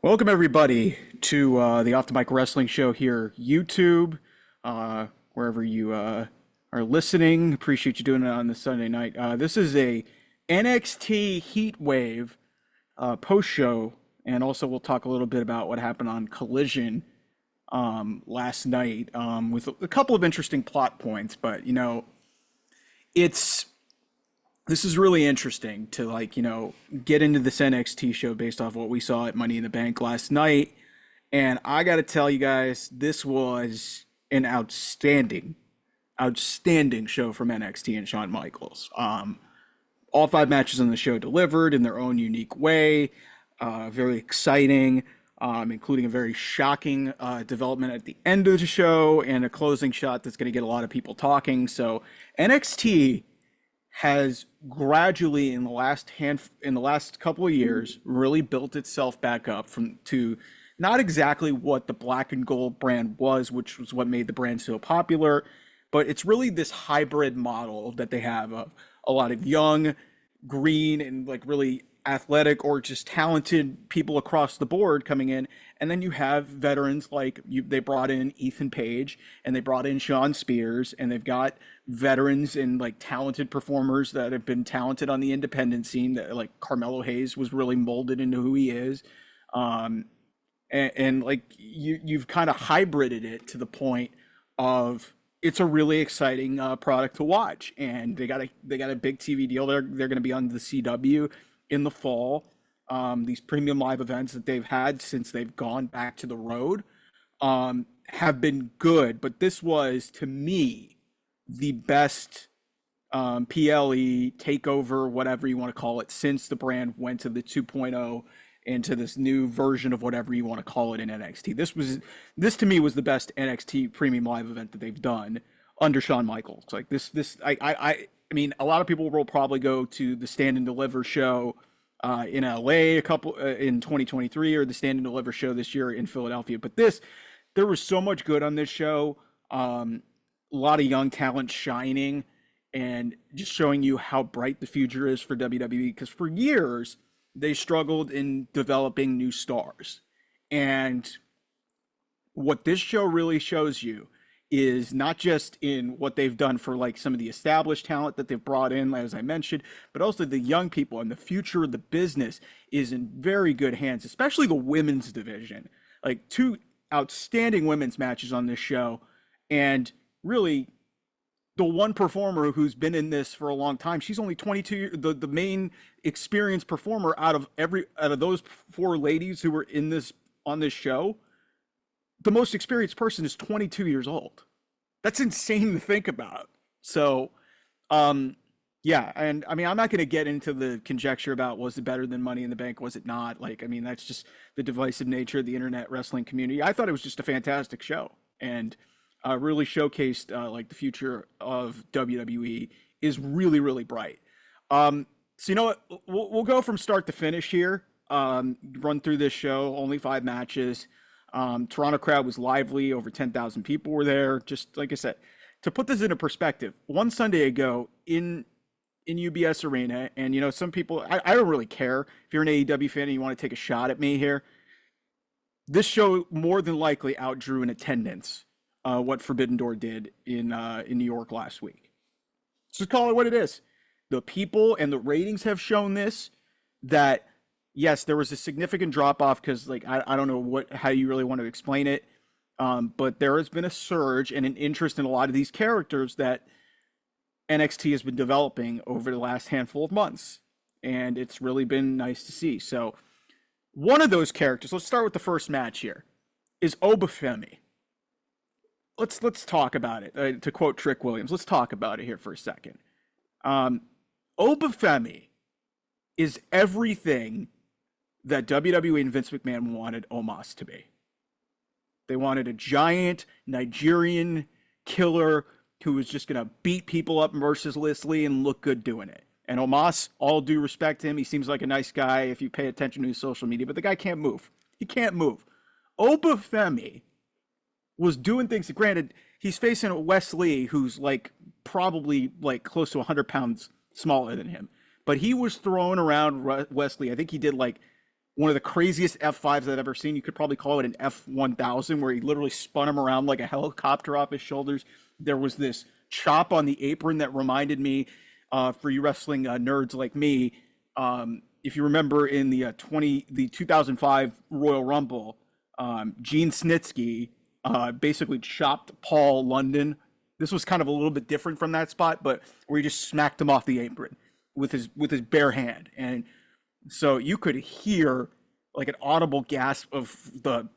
Welcome everybody to the Off the Mic Wrestling Show here, YouTube, wherever you are listening. Appreciate you doing it on this Sunday night. This is a NXT Heatwave post show, and also we'll talk a little bit about what happened on Collision last night with a couple of interesting plot points. But this is really interesting to get into this NXT show based off what we saw at Money in the Bank last night. And I got to tell you guys, this was an outstanding show from NXT and Shawn Michaels. All 5 matches on the show delivered in their own unique way. Very exciting, including a very shocking development at the end of the show and a closing shot that's going to get a lot of people talking. So NXT has gradually in the last couple of years really built itself back up to not exactly what the black and gold brand was, which was what made the brand so popular, but it's really this hybrid model that they have of a lot of young, green, and really athletic or just talented people across the board coming in. And then you have veterans they brought in Ethan Page and they brought in Sean Spears, and they've got veterans and talented performers that have been talented on the independent scene, that Carmelo Hayes was really molded into who he is. You've kind of hybrided it to the point of it's a really exciting product to watch. And they got a big TV deal. They're going to be on the CW in the fall. These premium live events that they've had since they've gone back to the road have been good, but this was, to me, the best PLE takeover, whatever you want to call it, since the brand went to the 2.0 into this new version of whatever you want to call it in NXT. This to me was the best NXT premium live event that they've done under Shawn Michaels. I mean, a lot of people will probably go to the Stand and Deliver show in LA in 2023, or the Stand and Deliver show this year in Philadelphia. But there was so much good on this show. A lot of young talent shining and just showing you how bright the future is for WWE, because for years they struggled in developing new stars. And what this show really shows you is not just in what they've done for some of the established talent that they've brought in, as I mentioned, but also the young people, and the future of the business is in very good hands, especially the women's division. 2 outstanding women's matches on this show, and really the one performer who's been in this for a long time. She's only 22, the main experienced performer out of those 4 ladies who were on this show. The most experienced person is 22 years old. That's insane to think about. So, yeah. And I mean, I'm not going to get into the conjecture about was it better than Money in the Bank? Was it not? That's just the divisive nature of the internet wrestling community. I thought it was just a fantastic show, and really showcased the future of WWE is really, really bright. So you know what? We'll go from start to finish here. Run through this show. Only 5 matches. Toronto crowd was lively. Over 10,000 people were there. Just like I said, to put this into perspective, one Sunday ago in UBS Arena, and some people, I don't really care if you're an AEW fan and you want to take a shot at me here. This show more than likely outdrew in attendance what Forbidden Door did in New York last week. So just call it what it is. The people and the ratings have shown this, that yes, there was a significant drop off because I don't know how you really want to explain it. But there has been a surge and an interest in a lot of these characters that NXT has been developing over the last handful of months. And it's really been nice to see. So one of those characters, let's start with the first match here, is Obafemi. Let's talk about it. To quote Trick Williams, let's talk about it here for a second. Obafemi is everything that WWE and Vince McMahon wanted Omos to be. They wanted a giant Nigerian killer who was just going to beat people up mercilessly and look good doing it. And Omos, all due respect to him, he seems like a nice guy if you pay attention to his social media, but the guy can't move. He can't move. Obafemi was doing things. Granted, he's facing Wes Lee, who's probably close to 100 pounds smaller than him. But he was throwing around Wes Lee. I think he did one of the craziest F5s I've ever seen. You could probably call it an F1000, where he literally spun him around like a helicopter off his shoulders. There was this chop on the apron that reminded me, for you wrestling nerds like me, if you remember in the 2005 Royal Rumble, Gene Snitsky basically chopped Paul London. This was kind of a little bit different from that spot, but where he just smacked him off the apron with his bare hand, and so you could hear like an audible gasp of the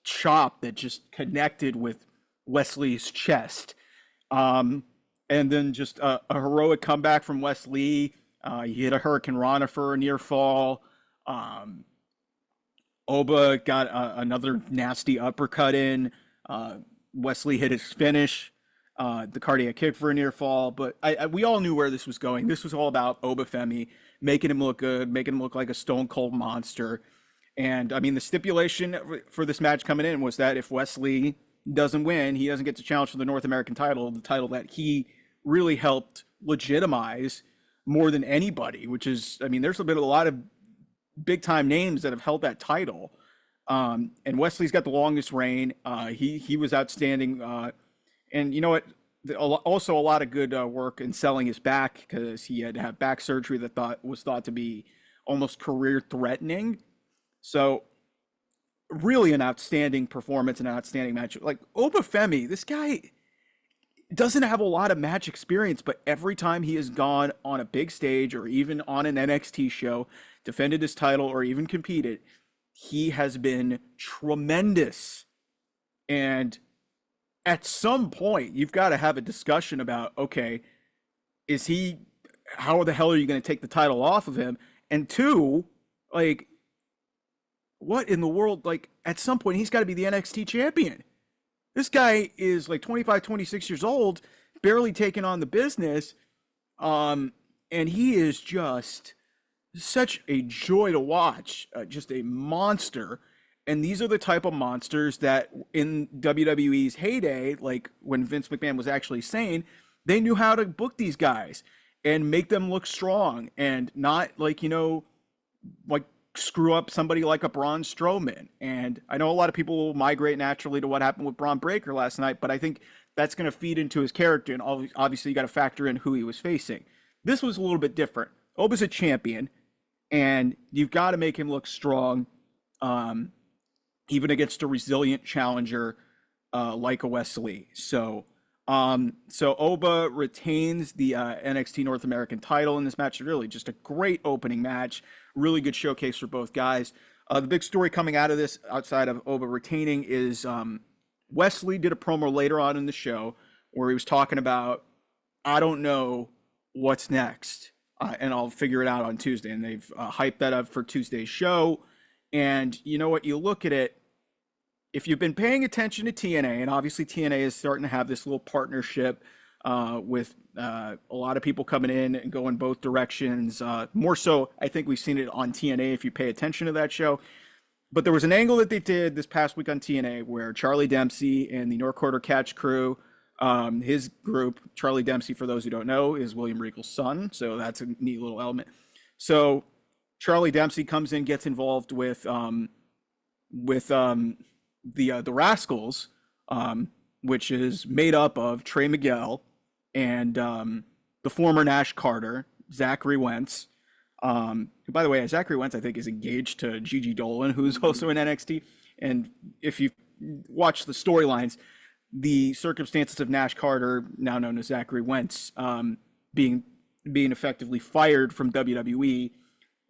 chop that just connected with Wesley's chest. And then just a heroic comeback from Wes Lee. He hit a Hurricane Rana for a near fall. Oba got another nasty uppercut in. Wesley hit his finish, the cardiac kick for a near fall. But we all knew where this was going. This was all about Oba Femi, making him look good, making him look like a stone cold monster. And I mean, the stipulation for this match coming in was that if Wesley doesn't win, he doesn't get to challenge for the North American title, the title that he really helped legitimize more than anybody, which is, I mean, there's been a lot of big time names that have held that title. And Wesley's got the longest reign. He was outstanding. And you know what? Also a lot of good work in selling his back, because he had to have back surgery that was thought to be almost career threatening. So really an outstanding performance and an outstanding match. Like Oba Femi, this guy doesn't have a lot of match experience, but every time he has gone on a big stage or even on an NXT show, defended his title or even competed, he has been tremendous. And at some point, you've got to have a discussion about, okay, how the hell are you going to take the title off of him? And two, like, what in the world, like, at some point, he's got to be the NXT champion. This guy is like 25, 26 years old, barely taking on the business. And he is just such a joy to watch, just a monster. And these are the type of monsters that in WWE's heyday, like when Vince McMahon was actually sane, they knew how to book these guys and make them look strong and not like, like screw up somebody like a Braun Strowman. And I know a lot of people will migrate naturally to what happened with Braun Breaker last night, but I think that's going to feed into his character. And obviously you got to factor in who he was facing. This was a little bit different. Oba's a champion, and you've got to make him look strong, even against a resilient challenger like a Wesley. So Oba retains the NXT North American title in this match. Really just a great opening match. Really good showcase for both guys. The big story coming out of this, outside of Oba retaining, is Wesley did a promo later on in the show where he was talking about, I don't know what's next, and I'll figure it out on Tuesday. And they've hyped that up for Tuesday's show. And you know what? You look at it, if you've been paying attention to TNA, and obviously TNA is starting to have this little partnership with a lot of people coming in and going both directions. More so, I think we've seen it on TNA if you pay attention to that show. But there was an angle that they did this past week on TNA where Charlie Dempsey and the North Quarter Catch crew, his group, Charlie Dempsey, for those who don't know, is William Regal's son. So that's a neat little element. So Charlie Dempsey comes in, gets involved with the Rascals, which is made up of Trey Miguel and the former Nash Carter, Zachary Wentz. Who, by the way, Zachary Wentz, I think, is engaged to Gigi Dolan, who's also in NXT. And if you watch the storylines, the circumstances of Nash Carter, now known as Zachary Wentz, being effectively fired from WWE,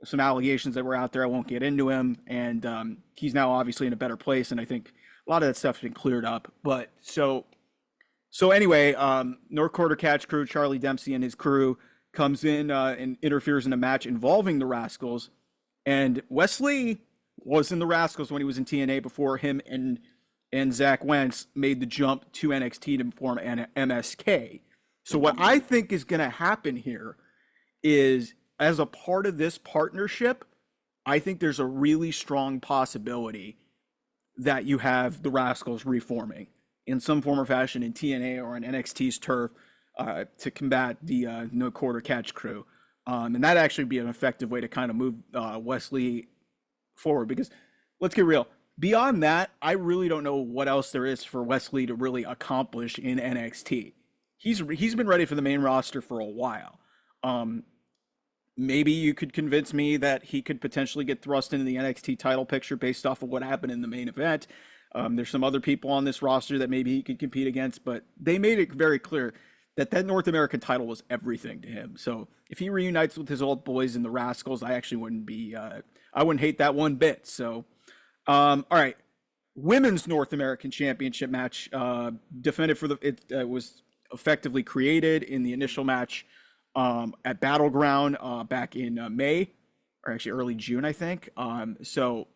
some allegations that were out there, I won't get into him, and he's now obviously in a better place, and I think a lot of that stuff's been cleared up. But so anyway, North Quarter Catch crew, Charlie Dempsey and his crew, comes in and interferes in a match involving the Rascals. And Wesley was in the Rascals when he was in TNA before him and Zach Wentz made the jump to NXT to form MSK. So what I think is going to happen here is, as a part of this partnership, I think there's a really strong possibility that you have the Rascals reforming in some form or fashion in TNA or on NXT's turf to combat the No Quarter Catch crew. And that'd actually be an effective way to kind of move Wesley forward, because let's get real. Beyond that, I really don't know what else there is for Wesley to really accomplish in NXT. He's been ready for the main roster for a while. Um, Maybe you could convince me that he could potentially get thrust into the NXT title picture based off of what happened in the main event. There's some other people on this roster that maybe he could compete against, but they made it very clear that that North American title was everything to him. So if he reunites with his old boys in the Rascals, I actually wouldn't be, I wouldn't hate that one bit. So, all right, women's North American Championship match, defended for it was effectively created in the initial match at Battleground back in May, or actually early June, I think. So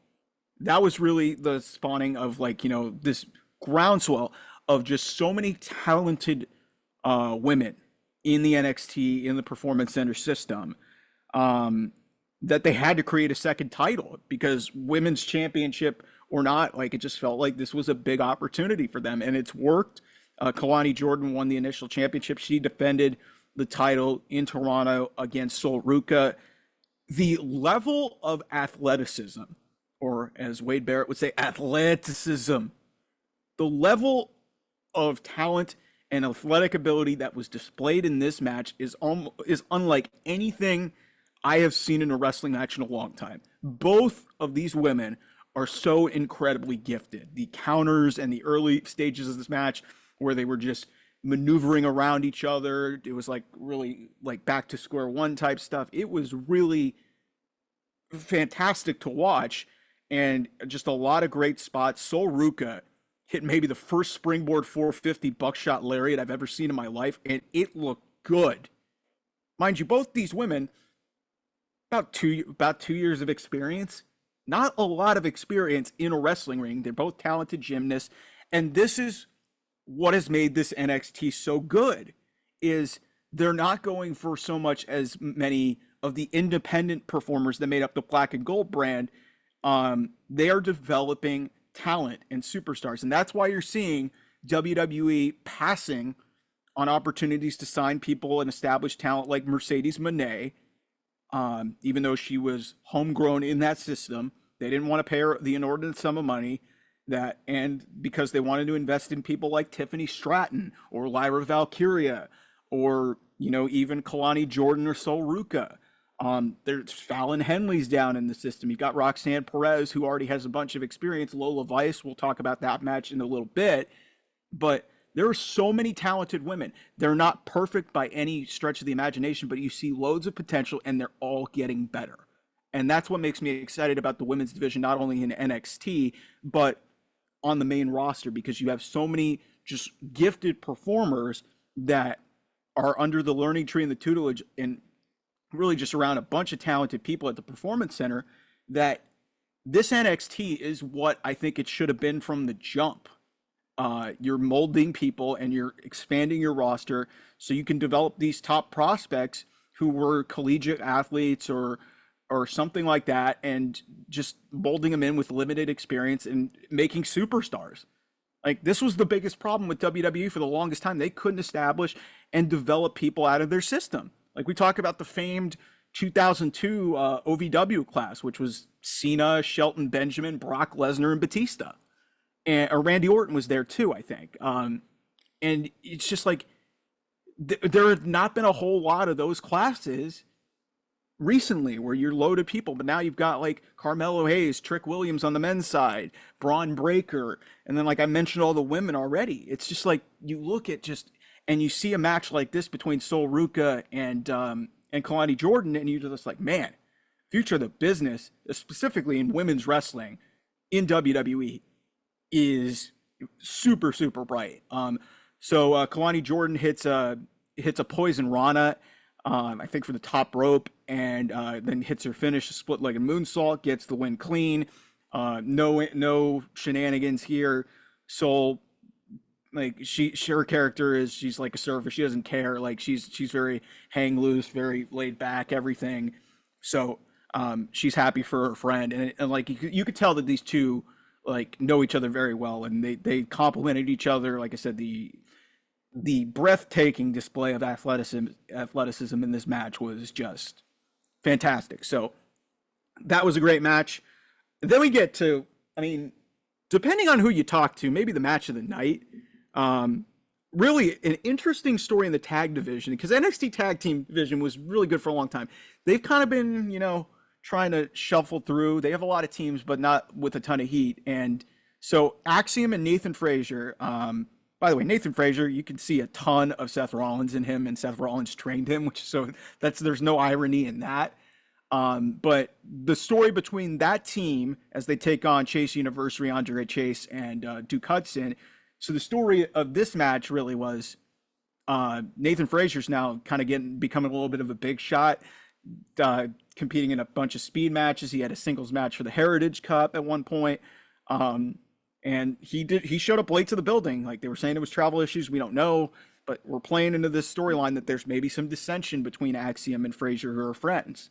that was really the spawning of, like, this groundswell of just so many talented women in the NXT, in the Performance Center system, that they had to create a second title, because women's championship or not, like, it just felt like this was a big opportunity for them, and it's worked. Kalani Jordan won the initial championship. She defended the title in Toronto against Sol Ruka. The level of athleticism, or as Wade Barrett would say, athleticism, the level of talent and athletic ability that was displayed in this match is unlike anything I have seen in a wrestling match in a long time. Both of these women are so incredibly gifted. The counters and the early stages of this match, where they were just maneuvering around each other, it was like really like back to square one type stuff. It was really fantastic to watch, and just a lot of great spots. Sol Ruka hit maybe the first springboard 450 buckshot lariat I've ever seen in my life, and it looked good. Mind you, both these women, about 2 years of experience, not a lot of experience in a wrestling ring. They're both talented gymnasts, and this is what has made this NXT so good, is they're not going for so much as many of the independent performers that made up the Black and Gold brand. They are developing talent and superstars, and that's why you're seeing WWE passing on opportunities to sign people and establish talent like Mercedes Moné. Even though she was homegrown in that system, they didn't want to pay her the inordinate sum of money and because they wanted to invest in people like Tiffany Stratton or Lyra Valkyria, or even Kalani Jordan or Sol Ruka. There's Fallon Henley's down in the system. You've got Roxanne Perez, who already has a bunch of experience. Lola Vice, we'll talk about that match in a little bit. But there are so many talented women. They're not perfect by any stretch of the imagination, but you see loads of potential, and they're all getting better. And that's what makes me excited about the women's division, not only in NXT, but on the main roster, because you have so many just gifted performers that are under the learning tree and the tutelage, and really just around a bunch of talented people at the Performance Center, that this NXT is what I think it should have been from the jump. You're molding people and you're expanding your roster so you can develop these top prospects who were collegiate athletes or something like that, and just molding them in with limited experience and making superstars. Like, this was the biggest problem with WWE for the longest time. They couldn't establish and develop people out of their system. Like, we talk about the famed 2002 OVW class, which was Cena, Shelton Benjamin, Brock Lesnar, and Batista. Or Randy Orton was there too, I think. And it's just like, there have not been a whole lot of those classes recently where you're loaded people, but now you've got like Carmelo Hayes, Trick Williams on the men's side, Braun Breaker, and then, like I mentioned, all the women already. It's just like, you look at and you see a match like this between Sol Ruka and Kalani Jordan, and you're just like, man, future of the business, specifically in women's wrestling in WWE, is super, super bright. So Kalani Jordan hits a Poison Rana, I think for the top rope, and then hits her finish, a split-legged moonsault, gets the win clean. No shenanigans here. Sol, like, her character is, she's like a surfer. She doesn't care. Like, she's very hang loose, very laid back, everything. So she's happy for her friend, and like you could tell that these two like know each other very well, and they complemented each other. Like I said, the breathtaking display of athleticism in this match was just fantastic. So that was a great match. Then we get to, I mean, depending on who you talk to, maybe the match of the night. Really an interesting story in the tag division, because NXT tag team division was really good for a long time. They've kind of been, trying to shuffle through. They have a lot of teams, but not with a ton of heat. And so Axiom and Nathan Frazier, by the way, Nathan Frazier, you can see a ton of Seth Rollins in him, and Seth Rollins trained him, there's no irony in that. But the story between that team as they take on Chase University, Andre Chase, and Duke Hudson. So the story of this match really was Nathan Frazier's now kind of becoming a little bit of a big shot, competing in a bunch of speed matches. He had a singles match for the Heritage Cup at one point. And he showed up late to the building. Like, they were saying it was travel issues. We don't know, but we're playing into this storyline that there's maybe some dissension between Axiom and Frazier, who are friends,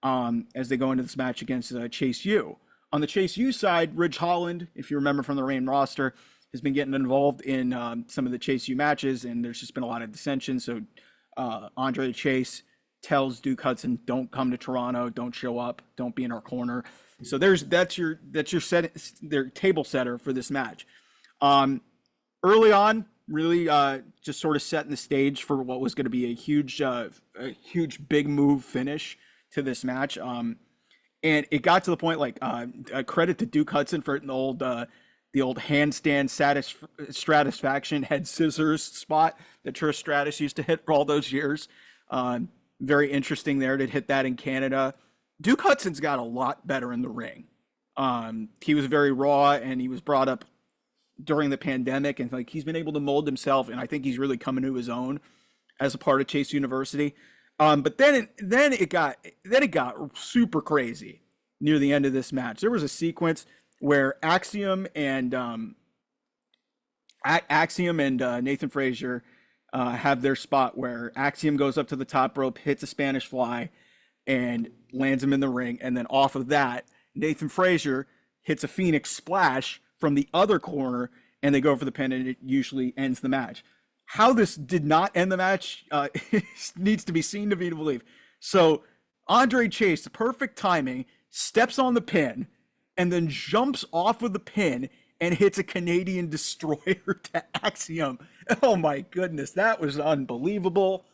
as they go into this match against Chase U. On the Chase U side, Ridge Holland, if you remember from the main roster, has been getting involved in some of the Chase U matches, and there's just been a lot of dissension. So Andre Chase tells Duke Hudson, don't come to Toronto, don't show up, don't be in our corner. So that's your their table setter for this match. Early on, really just sort of setting the stage for what was going to be a huge big move finish to this match. And it got to the point, like, credit to Duke Hudson for the old handstand Stratisfaction head scissors spot that Trish Stratus used to hit for all those years. Very interesting there to hit that in Canada. Duke Hudson's got a lot better in the ring. He was very raw, and he was brought up during the pandemic, and like, he's been able to mold himself, and I think he's really coming to his own as a part of Chase University. But then it got super crazy near the end of this match. There was a sequence where Axiom and Nathan Frazier have their spot where Axiom goes up to the top rope, hits a Spanish fly, and lands him in the ring. And then off of that, Nathan Frazier hits a Phoenix splash from the other corner, and they go for the pin, and it usually ends the match. How this did not end the match needs to be seen to be believed. So Andre Chase, the perfect timing, steps on the pin, and then jumps off of the pin and hits a Canadian destroyer to Axiom. Oh my goodness, that was unbelievable.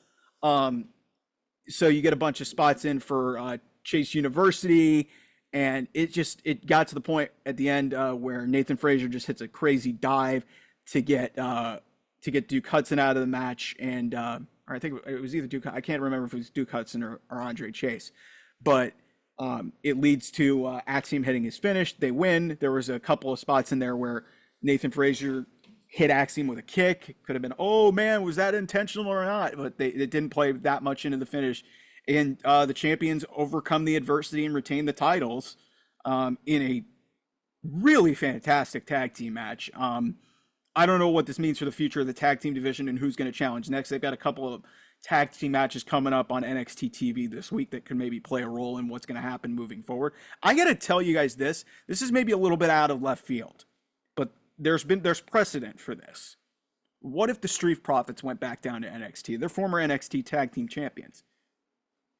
So you get a bunch of spots in for Chase University, and it got to the point at the end where Nathan Frazier just hits a crazy dive to get Duke Hudson out of the match, and or I think it was either Duke. I can't remember if it was Duke Hudson or Andre Chase, but it leads to Axiom hitting his finish. They win. There was a couple of spots in there where Nathan Frazier hit Axiom with a kick. It could have been, oh man, was that intentional or not? But it didn't play that much into the finish. And the champions overcome the adversity and retain the titles in a really fantastic tag team match. I don't know what this means for the future of the tag team division and who's going to challenge next. They've got a couple of tag team matches coming up on NXT TV this week that could maybe play a role in what's going to happen moving forward. I got to tell you guys this is maybe a little bit out of left field, but there's precedent for this. What if the Street Profits went back down to NXT? They're former NXT tag team champions.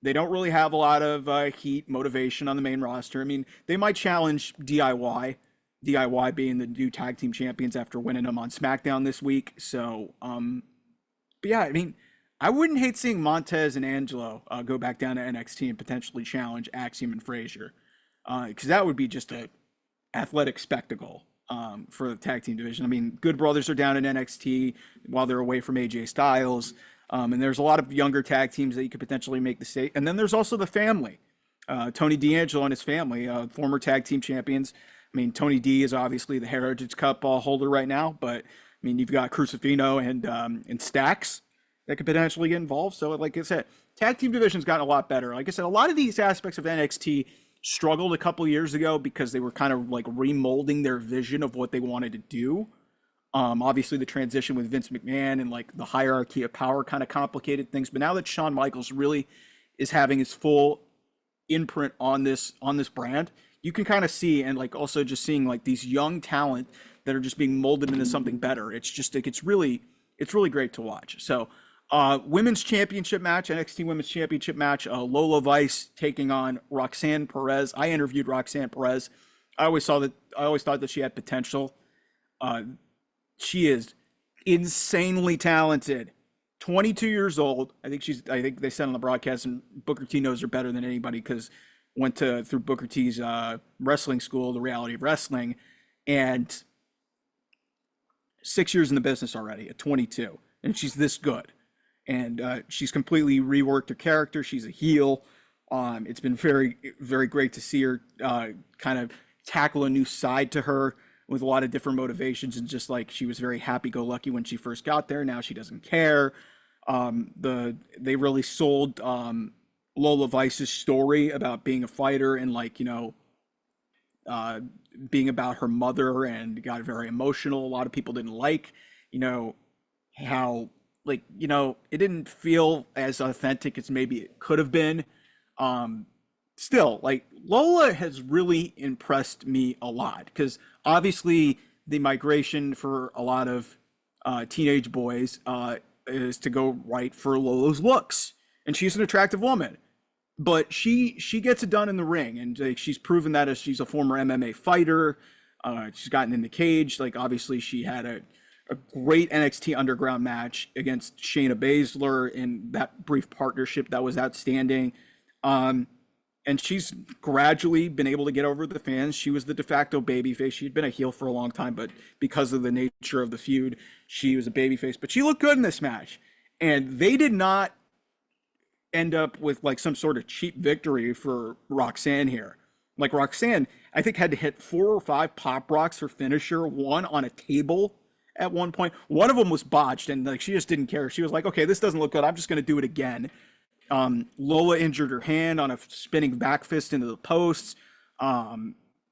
They don't really have a lot of heat, motivation on the main roster. I mean, they might challenge DIY being the new tag team champions after winning them on SmackDown this week. So, but yeah, I mean, I wouldn't hate seeing Montez and Angelo go back down to NXT and potentially challenge Axiom and Frazier, because that would be just a athletic spectacle for the tag team division. I mean, Good Brothers are down in NXT while they're away from AJ Styles, and there's a lot of younger tag teams that you could potentially make the state. And then there's also the family, Tony D'Angelo and his family, former tag team champions. I mean, Tony D is obviously the Heritage Cup holder right now, but I mean, you've got Crucifino and Stax that could potentially get involved. So like I said, tag team division's gotten a lot better. Like I said, a lot of these aspects of NXT struggled a couple years ago because they were kind of like remolding their vision of what they wanted to do. Obviously the transition with Vince McMahon and like the hierarchy of power kind of complicated things. But now that Shawn Michaels really is having his full imprint on this brand, you can kind of see, and like also just seeing like these young talent that are just being molded into something better. It's just like, it's really great to watch. So women's championship match, NXT women's championship match, Lola Vice taking on Roxanne Perez. I interviewed Roxanne Perez I always thought that she had potential. Uh, she is insanely talented. 22 years old. I think they said on the broadcast, and Booker T knows her better than anybody because went to through Booker T's wrestling school, the reality of wrestling, and 6 years in the business already at 22, and she's this good. And she's completely reworked her character. She's a heel. It's been very, very great to see her kind of tackle a new side to her with a lot of different motivations. And just like she was very happy-go-lucky when she first got there, now she doesn't care. They really sold Lola Vice's story about being a fighter and like being about her mother, and got very emotional. A lot of people didn't like how it didn't feel as authentic as maybe it could have been. Still, like, Lola has really impressed me a lot because obviously the migration for a lot of teenage boys is to go right for Lola's looks, and she's an attractive woman, but she gets it done in the ring, and like, she's proven that as she's a former MMA fighter. She's gotten in the cage. Like, obviously she had a great NXT Underground match against Shayna Baszler in that brief partnership that was outstanding. And she's gradually been able to get over the fans. She was the de facto babyface. She'd been a heel for a long time, but because of the nature of the feud, she was a babyface. But she looked good in this match. And they did not end up with like some sort of cheap victory for Roxanne here. Like, Roxanne, I think, had to hit 4 or 5 pop rocks for finisher, one on a table at one point. One of them was botched, and like, she just didn't care. She was like, okay, this doesn't look good. I'm just going to do it again. Lola injured her hand on a spinning back fist into the posts.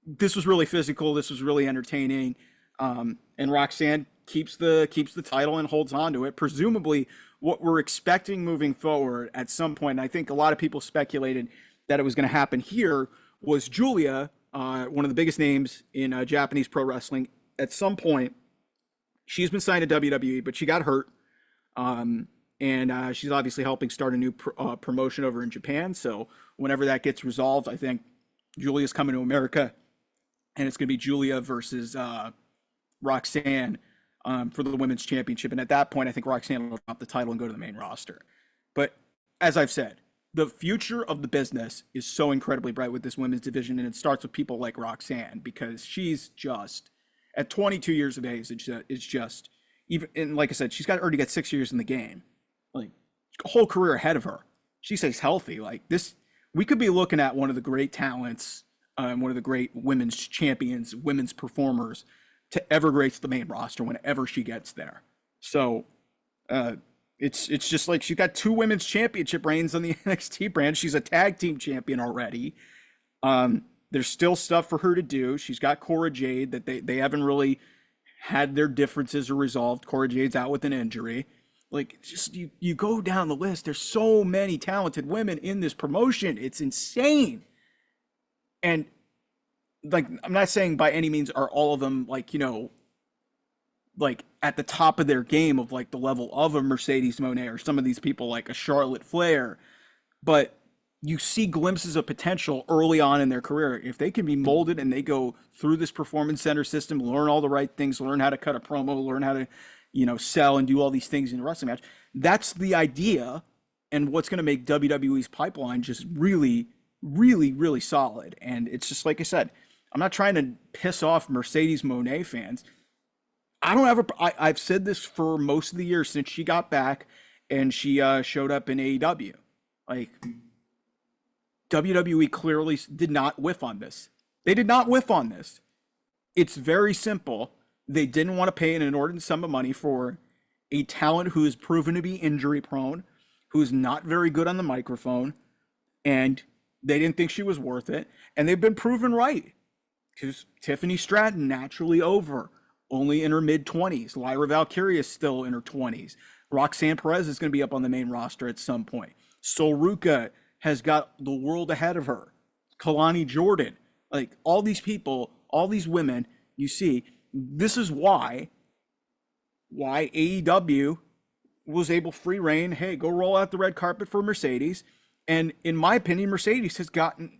This was really physical. This was really entertaining. And Roxanne keeps the title and holds on to it. Presumably, what we're expecting moving forward at some point, and I think a lot of people speculated that it was going to happen here, was Julia, one of the biggest names in Japanese pro wrestling. At some point, she's been signed to WWE, but she got hurt. And she's obviously helping start a new promotion over in Japan. So whenever that gets resolved, I think Julia's coming to America, and it's going to be Julia versus Roxanne for the women's championship. And at that point, I think Roxanne will drop the title and go to the main roster. But as I've said, the future of the business is so incredibly bright with this women's division, and it starts with people like Roxanne, because she's just, at 22 years of age, it's just, even, and like I said, she's already got 6 years in the game. Like, a whole career ahead of her. She stays healthy. Like, this, we could be looking at one of the great talents, one of the great women's champions, women's performers to ever grace the main roster whenever she gets there. So, it's just like, she's got 2 women's championship reigns on the NXT brand. She's a tag team champion already. There's still stuff for her to do. She's got Cora Jade that they haven't really had their differences resolved. Cora Jade's out with an injury. Like, just you go down the list. There's so many talented women in this promotion. It's insane. And like, I'm not saying by any means are all of them like, like at the top of their game of like the level of a Mercedes Moné or some of these people like a Charlotte Flair, but you see glimpses of potential early on in their career. If they can be molded and they go through this performance center system, learn all the right things, learn how to cut a promo, learn how to sell and do all these things in a wrestling match. That's the idea, and what's going to make WWE's pipeline just really, really, really solid. And it's just like I said, I'm not trying to piss off Mercedes Moné fans. I've said this for most of the year since she got back and she showed up in AEW. Like, WWE clearly did not whiff on this. They did not whiff on this. It's very simple. They didn't want to pay an inordinate sum of money for a talent who is proven to be injury prone, who's not very good on the microphone, and they didn't think she was worth it. And they've been proven right. Because Tiffany Stratton, naturally over, only in her mid-20s. Lyra Valkyria is still in her 20s. Roxanne Perez is going to be up on the main roster at some point. Sol Ruca has got the world ahead of her. Kalani Jordan. Like, all these people, all these women, you see, this is why AEW was able free reign. Hey, go roll out the red carpet for Mercedes. And in my opinion, Mercedes has gotten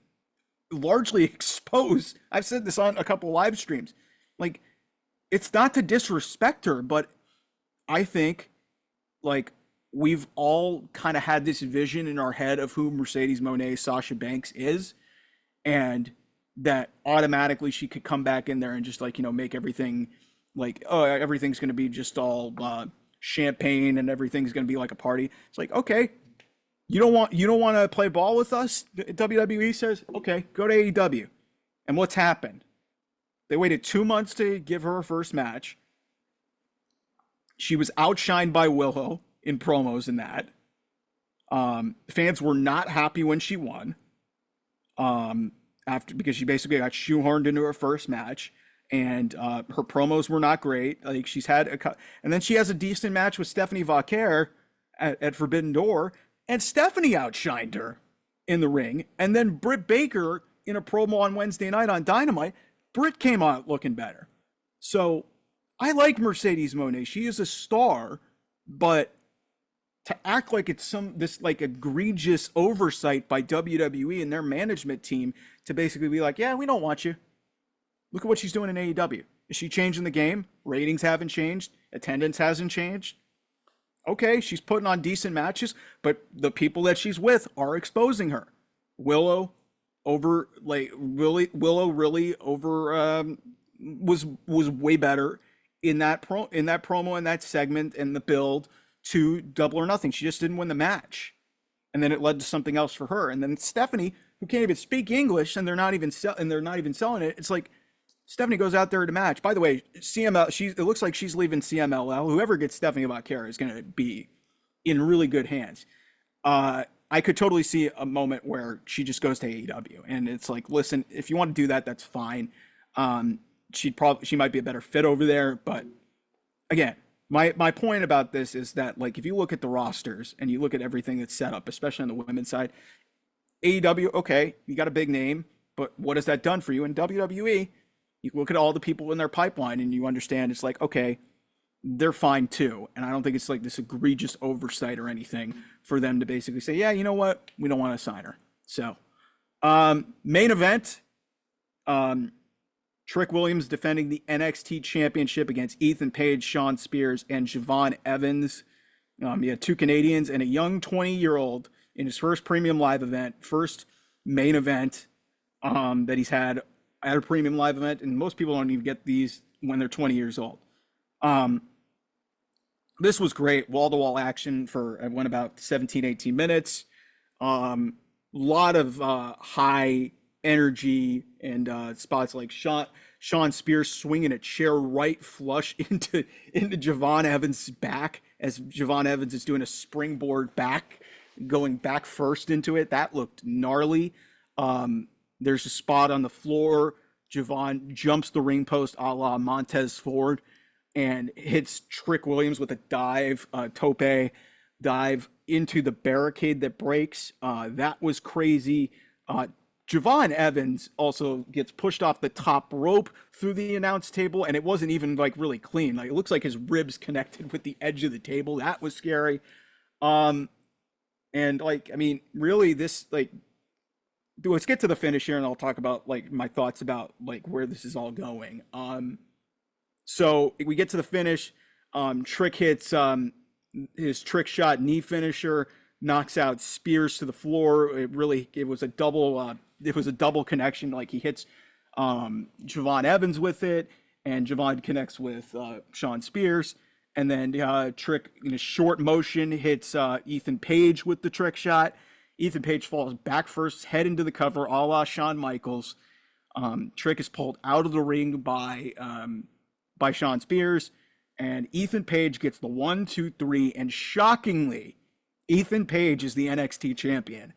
largely expose. I've said this on a couple live streams. Like, it's not to disrespect her, but I think like we've all kind of had this vision in our head of who Mercedes Moné Sasha Banks is, and that automatically she could come back in there and just like, make everything like, oh, everything's going to be just all champagne and everything's going to be like a party. It's like, okay, you don't want to play ball with us? WWE says, okay, go to AEW. And what's happened? They waited 2 months to give her first match. She was outshined by Willow in promos in that. Fans were not happy when she won. Because she basically got shoehorned into her first match, and her promos were not great. Like, she's had and then she has a decent match with Stephanie Vaquer at Forbidden Door, and Stephanie outshined her in the ring. And then Britt Baker in a promo on Wednesday night on Dynamite, Britt came out looking better. So I like Mercedes Moné. She is a star, but to act like it's this like egregious oversight by WWE and their management team to basically be like, yeah, we don't want you. Look at what she's doing in AEW. Is she changing the game? Ratings haven't changed. Attendance hasn't changed. Okay, she's putting on decent matches, but the people that she's with are exposing her. Willow really was way better in that promo and that segment and the build to Double or Nothing. She just didn't win the match, and then it led to something else for her. And then Stephanie, who can't even speak English, and they're not even selling it. It's like Stephanie goes out there to match. By the way, it looks like she's leaving CMLL. Whoever gets Stephanie Vaquer is going to be in really good hands. I could totally see a moment where she just goes to AEW, and it's like, listen, if you want to do that, that's fine. She might be a better fit over there, but again, my point about this is that, like, if you look at the rosters and you look at everything that's set up, especially on the women's side, AEW, okay, you got a big name, but what has that done for you? In WWE, you look at all the people in their pipeline and you understand it's like, okay, they're fine too. And I don't think it's like this egregious oversight or anything for them to basically say, yeah, you know what? We don't want to sign her. So, main event, Trick Williams defending the NXT Championship against Ethan Page, Shawn Spears, and Javon Evans. He had two Canadians and a young 20-year-old in his first premium live event, first main event that he's had at a premium live event. And most people don't even get these when they're 20 years old. This was great. Wall-to-wall action it went about 17, 18 minutes. Lot of high energy and spots like Shawn Spears swinging a chair right flush into Javon Evans' back as Javon Evans is doing a springboard back, going back first into it. That looked gnarly. There's a spot on the floor. Javon jumps the ring post a la Montez Ford and hits Trick Williams with a dive, tope dive into the barricade that breaks. That was crazy. Javon Evans also gets pushed off the top rope through the announce table, and it wasn't even like really clean. Like, it looks like his ribs connected with the edge of the table. That was scary. And like, I mean, really, this, like, let's get to the finish here, and I'll talk about like my thoughts about like where this is all going. So we get to the finish. Trick hits his trick shot knee finisher, knocks out Spears to the floor. It was a double connection. Like, he hits Javon Evans with it, and Javon connects with Shawn Spears. And then Trick, in a short motion, hits Ethan Page with the trick shot. Ethan Page falls back first, head into the cover, a la Shawn Michaels. Trick is pulled out of the ring by Shawn Spears, and Ethan Page gets the 1, 2, 3, and shockingly, Ethan Page is the NXT champion.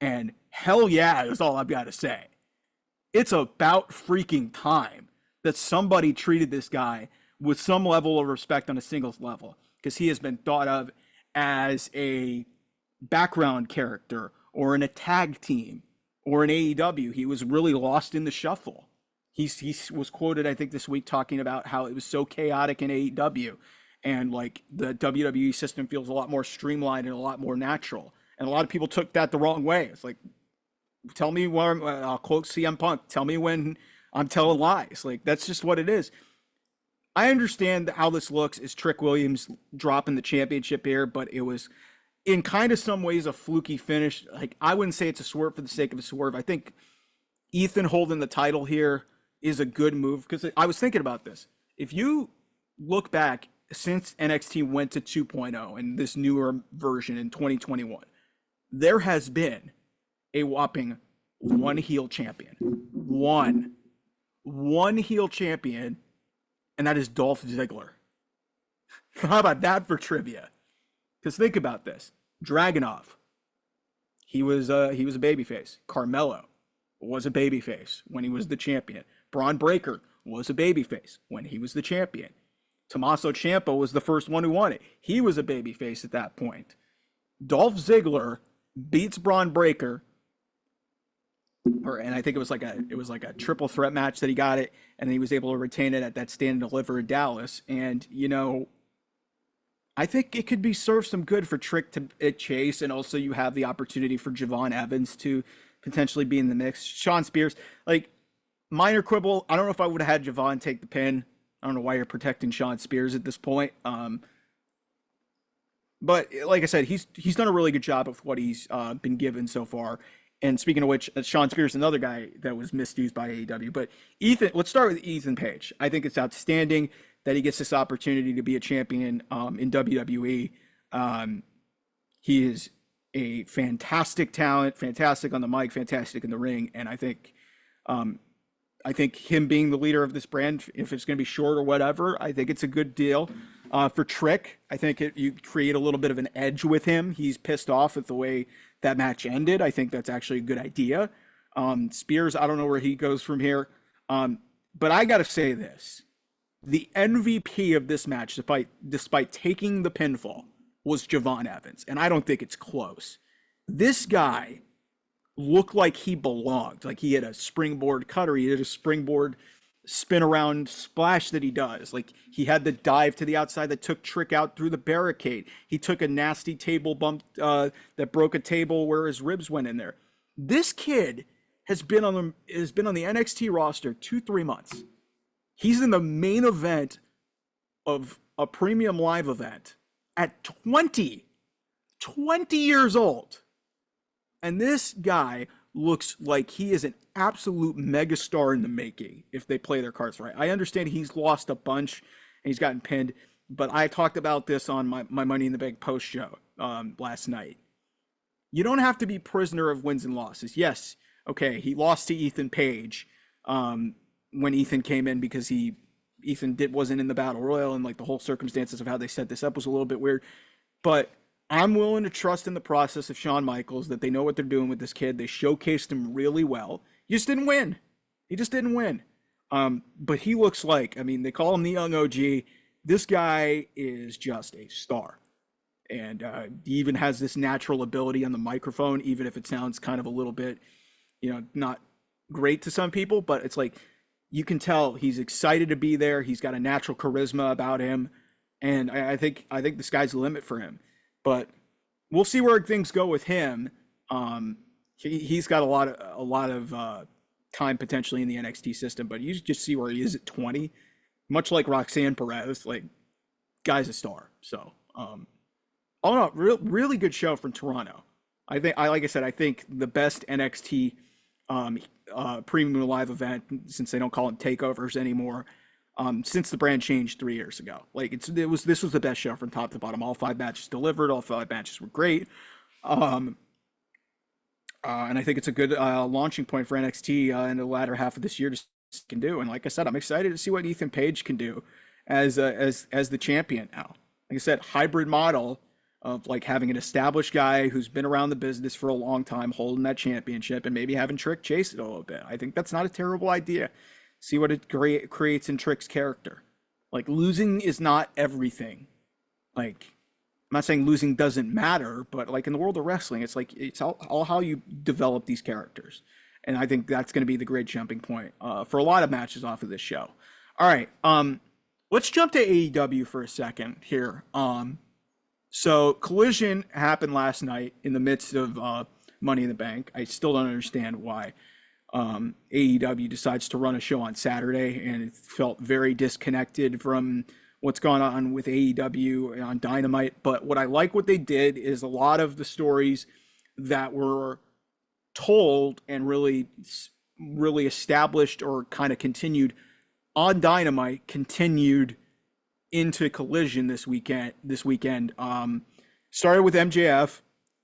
And hell yeah, is all I've got to say. It's about freaking time that somebody treated this guy with some level of respect on a singles level, because he has been thought of as a background character or in a tag team or in AEW. He was really lost in the shuffle. He was quoted, I think, this week talking about how it was so chaotic in AEW, and like the WWE system feels a lot more streamlined and a lot more natural. And a lot of people took that the wrong way. It's like, Tell me when I'll quote CM Punk. Tell me when I'm telling lies. Like that's just what it is. I understand how this looks is Trick Williams dropping the championship here, but it was in kind of some ways a fluky finish. Like I wouldn't say it's a swerve for the sake of a swerve. I think Ethan holding the title here is a good move because I was thinking about this. If you look back since NXT went to 2.0 and this newer version in 2021, there has been a whopping one heel champion. One heel champion, and that is Dolph Ziggler. How about that for trivia? Because think about this. Dragunov, he was a babyface. Carmelo was a babyface when he was the champion. Braun Breaker was a babyface when he was the champion. Tommaso Ciampa was the first one who won it. He was a babyface at that point. Dolph Ziggler beats Braun Breaker, and I think it was like a triple threat match that he got it, and he was able to retain it at that Stand and Deliver in Dallas. And I think it could be served some good for Trick to chase, and also you have the opportunity for Javon Evans to potentially be in the mix. Sean Spears, like minor quibble. I don't know if I would have had Javon take the pin. I don't know why you're protecting Sean Spears at this point. But like I said, he's done a really good job of what he's been given so far. And speaking of which, Sean Spears, another guy that was misused by AEW. But Ethan, let's start with Ethan Page. I think it's outstanding that he gets this opportunity to be a champion in WWE. He is a fantastic talent, fantastic on the mic, fantastic in the ring, and I think him being the leader of this brand, if it's going to be short or whatever, I think it's a good deal. For Trick, I think you create a little bit of an edge with him. He's pissed off at the way that match ended. I think that's actually a good idea. Spears, I don't know where he goes from here. But I got to say this. The MVP of this match, despite taking the pinfall, was Javon Evans. And I don't think it's close. This guy looked like he belonged. Like he had a springboard cutter. He had a springboard spin around splash that he does. Like he had the dive to the outside that took Trick out through the barricade. He took a nasty table bump that broke a table where his ribs went in there. This kid has been on the NXT roster 2-3 months. He's in the main event of a premium live event at 20 years old. And this guy looks like he is an absolute megastar in the making if they play their cards right. I understand he's lost a bunch and he's gotten pinned, but I talked about this on my Money in the Bank post show last night. You don't have to be prisoner of wins and losses. Yes, okay, he lost to Ethan Page when Ethan came in because Ethan wasn't in the Battle Royal, and like the whole circumstances of how they set this up was a little bit weird. But I'm willing to trust in the process of Shawn Michaels that they know what they're doing with this kid. They showcased him really well. He just didn't win. But he looks like, I mean, they call him the young OG. This guy is just a star. And he even has this natural ability on the microphone, even if it sounds kind of a little bit, not great to some people, but it's like, you can tell he's excited to be there. He's got a natural charisma about him. And I think the sky's the limit for him. But we'll see where things go with him. He's got a lot of time potentially in the NXT system, but you just see where he is at 20. Much like Roxanne Perez, like guy's a star. So, all in all, really good show from Toronto. Like I said, I think the best NXT premium live event, since they don't call them takeovers anymore. Since the brand changed 3 years ago. Like this was the best show from top to bottom. All 5 matches delivered. All 5 matches were great. And I think it's a good launching point for NXT in the latter half of this year to can do. And like I said, I'm excited to see what Ethan Page can do as the champion now. Like I said, hybrid model of like having an established guy who's been around the business for a long time holding that championship and maybe having Trick chase it a little bit. I think that's not a terrible idea. See what it creates in Trick's character. Like, losing is not everything. Like, I'm not saying losing doesn't matter, but like in the world of wrestling, it's like it's all how you develop these characters. And I think that's going to be the great jumping point for a lot of matches off of this show. All right, let's jump to AEW for a second here. So Collision happened last night in the midst of Money in the Bank. I still don't understand why AEW decides to run a show on Saturday, and it felt very disconnected from what's gone on with AEW on Dynamite. But what they did is a lot of the stories that were told and really established or kind of continued on Dynamite continued into Collision this weekend. Started with MJF.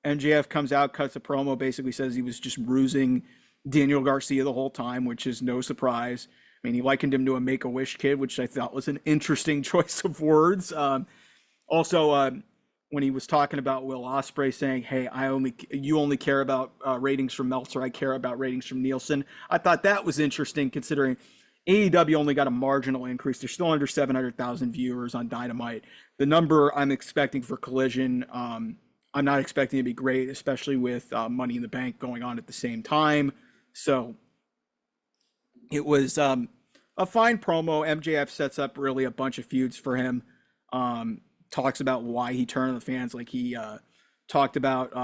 MJF comes out, cuts a promo, basically says he was just bruising Daniel Garcia the whole time, which is no surprise. I mean, he likened him to a Make-A-Wish kid, which I thought was an interesting choice of words. Also, when he was talking about Will Ospreay saying, "Hey, you only care about ratings from Meltzer, I care about ratings from Nielsen," I thought that was interesting considering AEW only got a marginal increase. They're still under 700,000 viewers on Dynamite. The number I'm expecting for Collision, I'm not expecting to be great, especially with Money in the Bank going on at the same time. So it was a fine promo. MJF sets up really a bunch of feuds for him. Talks about why he turned on the fans. Like he talked about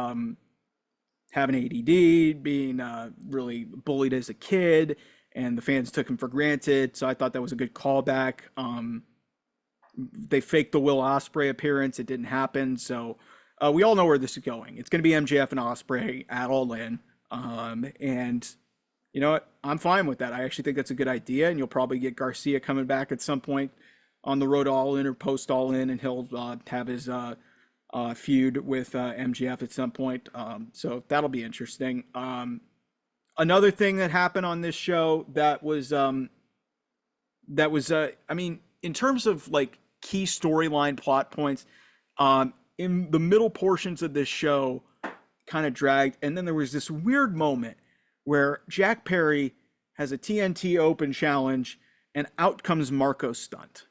having ADD, being really bullied as a kid, and the fans took him for granted. So I thought that was a good callback. They faked the Will Ospreay appearance. It didn't happen. So we all know where this is going. It's going to be MJF and Ospreay at All In. And you know what? I'm fine with that. I actually think that's a good idea. And you'll probably get Garcia coming back at some point on the road to All In or post All In, and he'll have his feud with MJF at some point. So that'll be interesting. Another thing that happened on this show that was I mean, in terms of like key storyline plot points, in the middle portions of this show kind of dragged. And then there was this weird moment where Jack Perry has a TNT Open challenge and out comes Marco Stunt.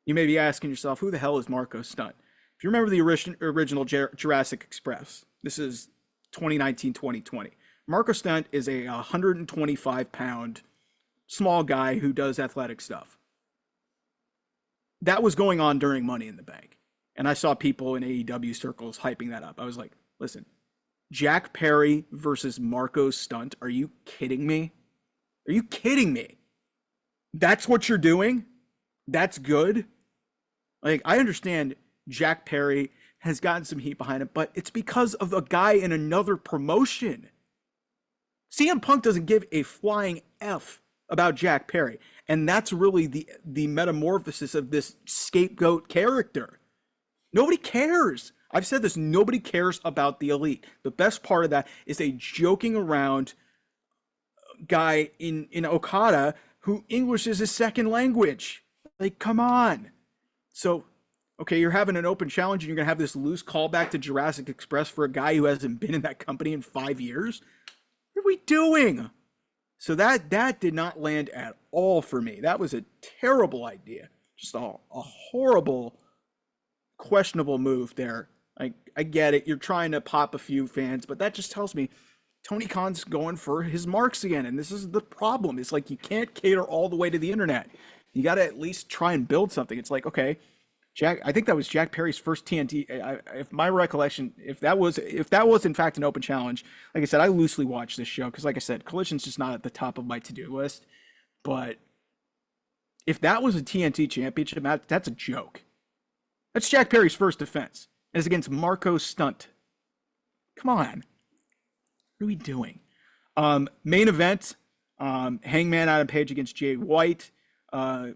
You may be asking yourself, who the hell is Marco Stunt? If you remember the original Jurassic Express, this is 2019-2020. Marco Stunt is a 125-pound small guy who does athletic stuff. That was going on during Money in the Bank. And I saw people in AEW circles hyping that up. I was like, listen, Jack Perry versus Marco Stunt. Are you kidding me? Are you kidding me? That's what you're doing? That's good? Like, I understand Jack Perry has gotten some heat behind him, but it's because of a guy in another promotion. CM Punk doesn't give a flying F about Jack Perry. And that's really the metamorphosis of this scapegoat character. Nobody cares. I've said this, nobody cares about the Elite. The best part of that is a joking around guy in Okada who English is his second language. Like, come on. So, okay, you're having an open challenge and you're going to have this loose callback to Jurassic Express for a guy who hasn't been in that company in 5 years? What are we doing? So that did not land at all for me. That was a terrible idea. Just a horrible, questionable move there. I get it. You're trying to pop a few fans, but that just tells me Tony Khan's going for his marks again. And this is the problem. It's like you can't cater all the way to the internet. You got to at least try and build something. It's like, okay, I think that was Jack Perry's first TNT. If my recollection, if that was in fact an open challenge, like I said, I loosely watched this show because, like I said, Collision's just not at the top of my to-do list. But if that was a TNT championship match, that's a joke. That's Jack Perry's first defense. And it's against Marco Stunt. Come on. What are we doing? Main event, Hangman Adam Page against Jay White to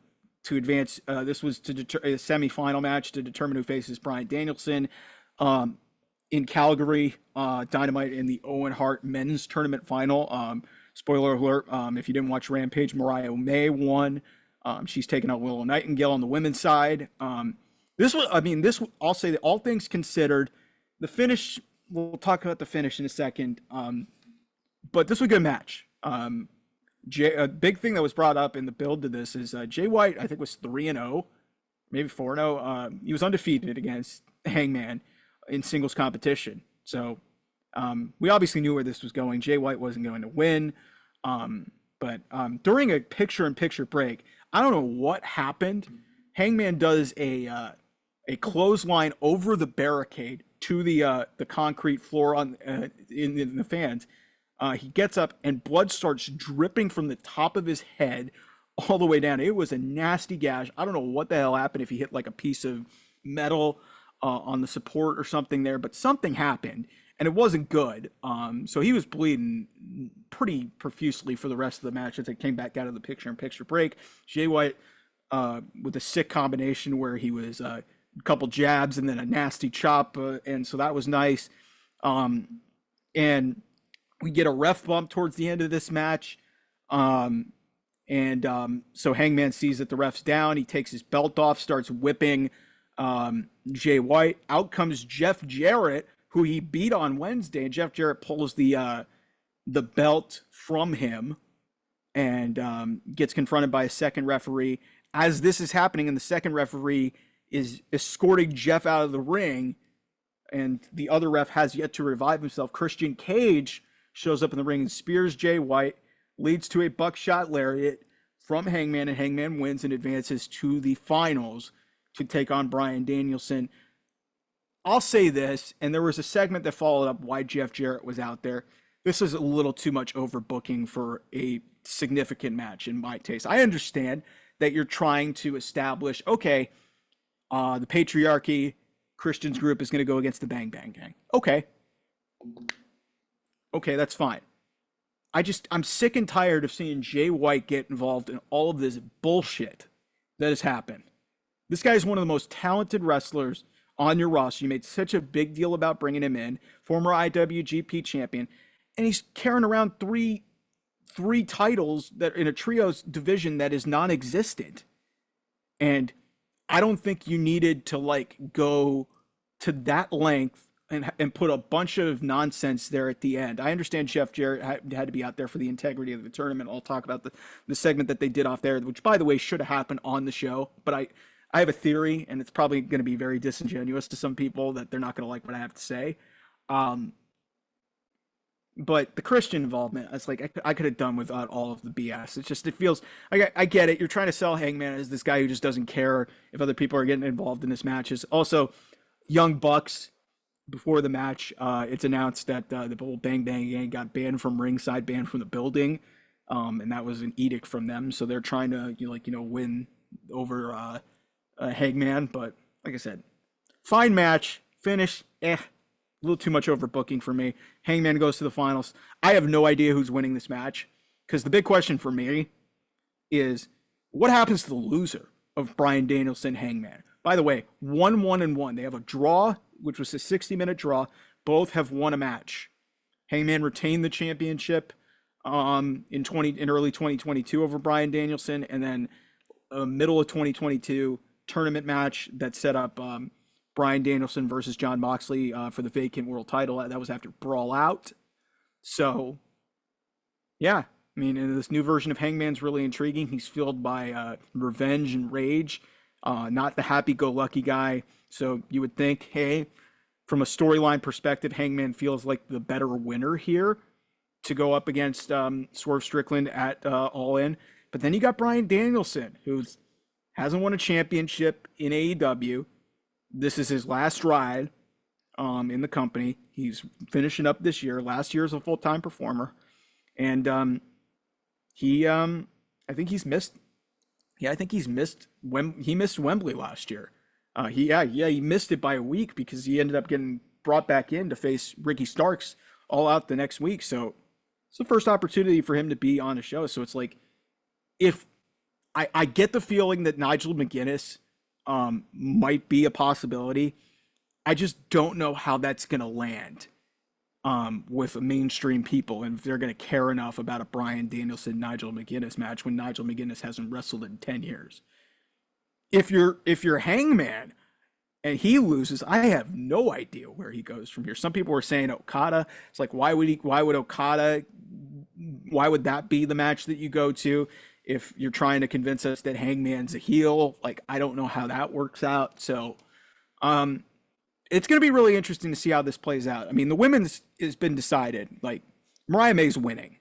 advance. This was a semifinal match to determine who faces Bryan Danielson in Calgary. Dynamite in the Owen Hart men's tournament final. Spoiler alert, if you didn't watch Rampage, Mariah May won. She's taking out Willow Nightingale on the women's side. I'll say that all things considered, the finish, we'll talk about the finish in a second. But this was a good match. A big thing that was brought up in the build to this is Jay White, I think, was 3-0, maybe 4-0. He was undefeated against Hangman in singles competition. So we obviously knew where this was going. Jay White wasn't going to win. But during a picture-in-picture break, I don't know what happened. Hangman does a clothesline over the barricade to the concrete floor in the fans. He gets up and blood starts dripping from the top of his head all the way down. It was a nasty gash. I don't know what the hell happened, if he hit like a piece of metal on the support or something there, but something happened and it wasn't good. So he was bleeding pretty profusely for the rest of the match as they came back out of the picture-in-picture break. Jay White with a sick combination where he was a couple jabs and then a nasty chop, and so that was nice. And we get a ref bump towards the end of this match. So Hangman sees that the ref's down. He takes his belt off, starts whipping Jay White. Out comes Jeff Jarrett, who he beat on Wednesday, and Jeff Jarrett pulls the belt from him and gets confronted by a second referee. As this is happening, and the second referee is escorting Jeff out of the ring, and the other ref has yet to revive himself, Christian Cage shows up in the ring and spears Jay White, leads to a buckshot lariat from Hangman, and Hangman wins and advances to the finals to take on Bryan Danielson. I'll say this, and there was a segment that followed up why Jeff Jarrett was out there. This is a little too much overbooking for a significant match in my taste. I understand that you're trying to establish, okay, the patriarchy, Christian's group is going to go against the Bang Bang Gang. Okay, that's fine. I'm sick and tired of seeing Jay White get involved in all of this bullshit that has happened. This guy is one of the most talented wrestlers on your roster. You made such a big deal about bringing him in, former IWGP champion, and he's carrying around three titles that in a trios division that is non-existent. And I don't think you needed to go to that length and put a bunch of nonsense there at the end. I understand Jeff Jarrett had to be out there for the integrity of the tournament. I'll talk about the segment that they did off there, which, by the way, should have happened on the show. But I have a theory, and it's probably going to be very disingenuous to some people that they're not going to like what I have to say. But the Christian involvement, it's like I could have done without all of the BS. It's just, it feels, I get it. You're trying to sell Hangman as this guy who just doesn't care if other people are getting involved in his matches. Also, Young Bucks, before the match, it's announced that the whole Bang Bang Gang got banned from ringside, banned from the building, and that was an edict from them. So they're trying to win over Hangman. But like I said, fine match, finish, a little too much overbooking for me. Hangman goes to the finals. I have no idea who's winning this match, because the big question for me is what happens to the loser of Bryan Danielson Hangman. By the way, 1-1-1. They have a draw, which was a 60-minute draw. Both have won a match. Hangman retained the championship in early 2022 over Bryan Danielson, and then middle of 2022 tournament match that set up Bryan Danielson versus Jon Moxley for the vacant world title. That was after Brawl Out. So, yeah, I mean, this new version of Hangman's really intriguing. He's fueled by revenge and rage, not the happy-go-lucky guy. So you would think, hey, from a storyline perspective, Hangman feels like the better winner here to go up against Swerve Strickland at All In. But then you got Bryan Danielson, who hasn't won a championship in AEW. This is his last ride in the company. He's finishing up this year. Last year as a full-time performer. And I think he's missed. Yeah, I think he missed Wembley last year. He missed it by a week because he ended up getting brought back in to face Ricky Starks All Out the next week. So it's the first opportunity for him to be on a show. So it's like, if I get the feeling that Nigel McGuinness might be a possibility, I just don't know how that's going to land with mainstream people, and if they're going to care enough about a Bryan Danielson Nigel McGuinness match when Nigel McGuinness hasn't wrestled in 10 years. If you're Hangman and he loses, I have no idea where he goes from here. Some people were saying Okada. It's like, why would that be the match that you go to if you're trying to convince us that Hangman's a heel? Like, I don't know how that works out. So it's going to be really interesting to see how this plays out. I mean, the women's has been decided. Like, Mariah May's winning.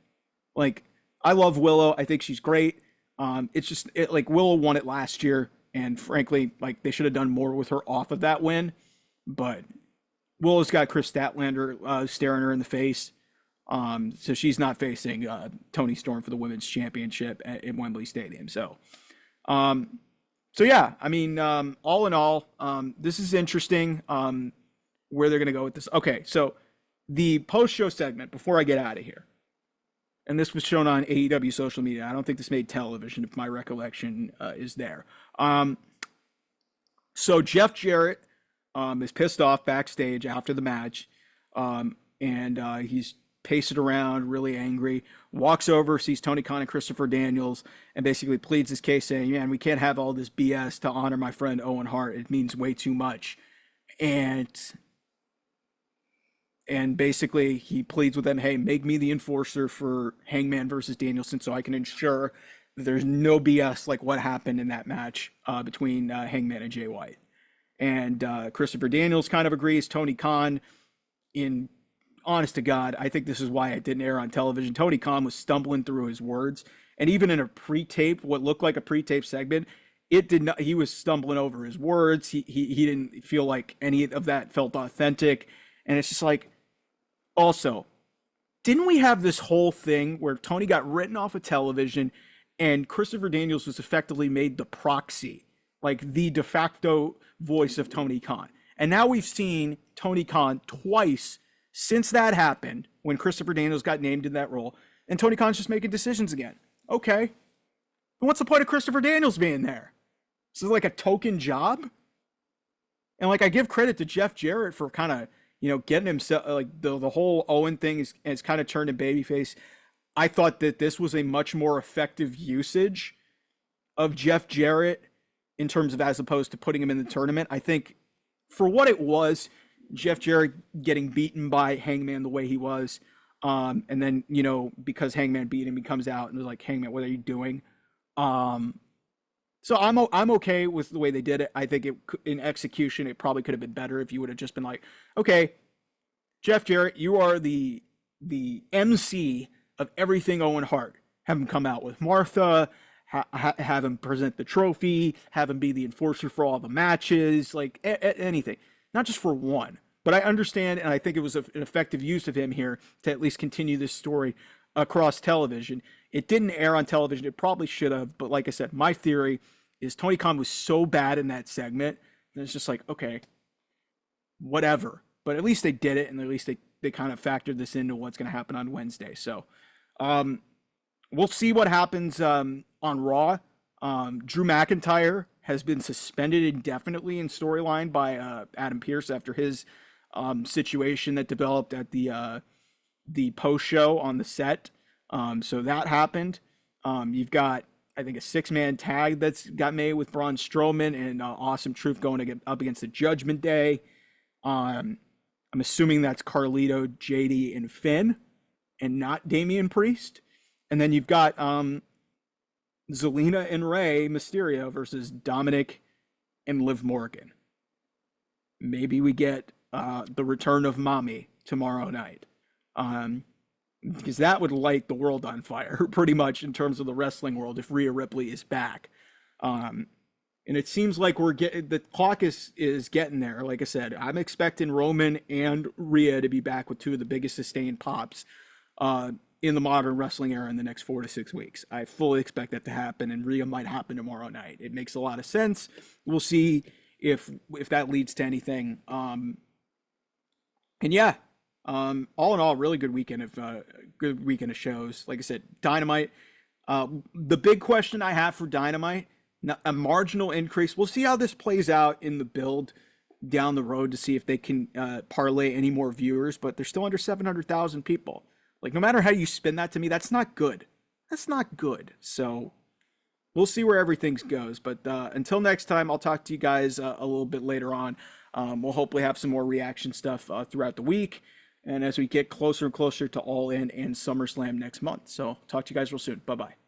Like, I love Willow. I think she's great. It's just like Willow won it last year. And frankly, like, they should have done more with her off of that win. But Willow's got Chris Statlander staring her in the face. So she's not facing Toni Storm for the women's championship at Wembley Stadium. Um, so yeah, I mean, all in all, this is interesting. Where they're going to go with this. Okay, so the post-show segment before I get out of here, and this was shown on AEW social media. I don't think this made television, if my recollection is there. So Jeff Jarrett is pissed off backstage after the match, and he's pacing around, really angry, walks over, sees Tony Khan and Christopher Daniels, and basically pleads his case saying, man, we can't have all this BS to honor my friend Owen Hart. It means way too much. And basically he pleads with them, hey, make me the enforcer for Hangman versus Danielson so I can ensure that there's no BS like what happened in that match between Hangman and Jay White. And Christopher Daniels kind of agrees. Tony Khan, in honest to God, I think this is why it didn't air on television. Tony Khan was stumbling through his words. And even in a pre-tape, what looked like a pre-tape segment, it did not, he was stumbling over his words. He didn't feel like any of that felt authentic. And it's just like, also, didn't we have this whole thing where Tony got written off of television and Christopher Daniels was effectively made the proxy, like the de facto voice of Tony Khan? And now we've seen Tony Khan twice since that happened when Christopher Daniels got named in that role, and Tony Khan's just making decisions again. Okay. But what's the point of Christopher Daniels being there? This is like a token job? And like I give credit to Jeff Jarrett for kind of, getting himself, like the whole Owen thing is kind of turned a babyface. I thought that this was a much more effective usage of Jeff Jarrett in terms of as opposed to putting him in the tournament. I think for what it was, Jeff Jarrett getting beaten by Hangman the way he was, and then, because Hangman beat him, he comes out and was like, Hangman, what are you doing? So I'm okay with the way they did it. I think in execution, it probably could have been better if you would have just been like, okay, Jeff Jarrett, you are the MC of everything Owen Hart. Have him come out with Martha, have him present the trophy, have him be the enforcer for all the matches, like anything. Not just for one. But I understand, and I think it was an effective use of him here to at least continue this story across television. It didn't air on television. It probably should have. But like I said, my theory is Tony Khan was so bad in that segment that it's just like, okay, whatever. But at least they did it, and at least they kind of factored this into what's going to happen on Wednesday. So we'll see what happens on Raw. Drew McIntyre has been suspended indefinitely in storyline by Adam Pearce after his situation that developed at the post show on the set. So that happened. You've got, I think, a 6-man tag that's got made with Braun Strowman and Awesome Truth going up against the Judgment Day. I'm assuming that's Carlito, JD, and Finn, and not Damian Priest. And then you've got Zelina and Rey Mysterio versus Dominic and Liv Morgan. Maybe we get the return of Mommy tomorrow night. Because that would light the world on fire, pretty much, in terms of the wrestling world, if Rhea Ripley is back. And it seems like the clock is getting there. Like I said, I'm expecting Roman and Rhea to be back with two of the biggest sustained pops in the modern wrestling era in the next 4 to 6 weeks. I fully expect that to happen, and Rhea might happen tomorrow night. It makes a lot of sense. We'll see if that leads to anything. And yeah, all in all, really good weekend of shows. Like I said, Dynamite. The big question I have for Dynamite, a marginal increase. We'll see how this plays out in the build down the road to see if they can parlay any more viewers, but they're still under 700,000 people. Like, no matter how you spin that, to me, that's not good. That's not good. So we'll see where everything goes. But until next time, I'll talk to you guys a little bit later on. We'll hopefully have some more reaction stuff throughout the week, and as we get closer and closer to All In and SummerSlam next month. So talk to you guys real soon. Bye-bye.